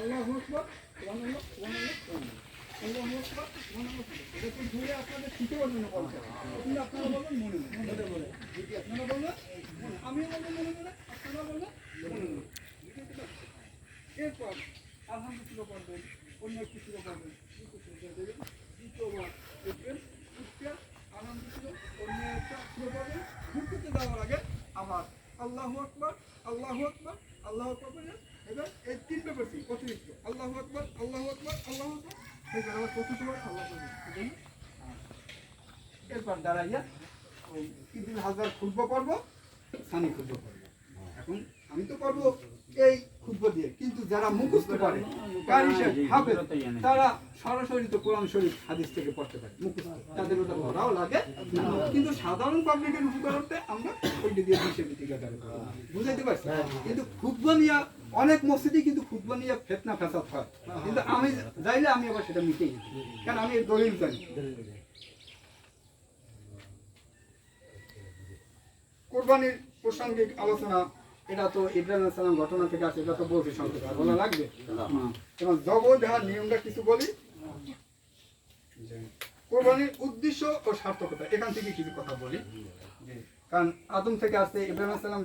আল্লাহু আকবার, সুবহানাল্লাহ, সুবহানাল্লাহ, সুবহানাল্লাহ। আল্লাহু আকবার, সুবহানাল্লাহ। এটা তো ধরে আপনাদের শিখে বলবেন না বলতে। কিন্তু আপনারা বলবেন মনে মনে। বলে। যদি আপনারা বলবেন মনে, আমিও বলবো মনে মনে, আপনারা বলবেন মনে মনে। বুঝতে পারছেন? এরপর আলহামদুলিল্লাহ পড়বেন, অন্য কিছু পড়বেন। দ্বিতীয়বার দেখবেন উঠতে আলহামদুলিল্লাহ অন্য একটা সুরা পড়বেন। রুকুতে যাওয়ার আগে আবার আল্লাহু আকবার, আল্লাহু আকবার, আল্লাহু আকবার বলে এবার এই তিনটা করছি অতিরিক্ত আল্লাহু আকবার, আল্লাহু আকবার, আল্লাহু আকবার। এবার আবার চতুর্থবার আল্লাহু আকবার। বুঝলেন? এরপর দাঁড়াইয়া ওই ঈদুল হাজার খুতবা পড়বো, সানি খুতবা পড়বো। এখন আমি তো পারবো এই খুতবা দিয়ে, কিন্তু যারা মুখস্থ করে কারি শেখ হাফেজ তারা সরাসরি তো কোরআন শরীফ হাদিস থেকে পড়তে পারে মুখস্থ, তাদের ওটা পড়াও লাগে না। কিন্তু সাধারণ পাবলিকের উপকারতে আমরা ওইটা দিয়ে দিশে বিতিকা করে বুঝাইতে পারছি। কিন্তু খুতবা নিয়ে অনেক মসজিদে কিন্তু খুতবা নিয়ে ফিতনা ফাসাদ হয়, কিন্তু আমি যাইলে আমি আবার সেটা মিটেই দিই, কারণ আমি এর দলিল জানি। কোরবানির প্রাসঙ্গিক আলোচনা, এটা তো ইব্রাহিম আলাইহিস সালাম ঘটনা থেকে আসে, এটা তো বলছি সংক্ষেপে, বলা লাগবে। এবং জবর দেওয়ার নিয়মটা কিছু বলি। কোরবানির উদ্দেশ্য ও সার্থকতা, এখান থেকে কিছু কথা বলি। কারণ আদম থেকে আসতে ইব্রাহিম আলাইহিস সালাম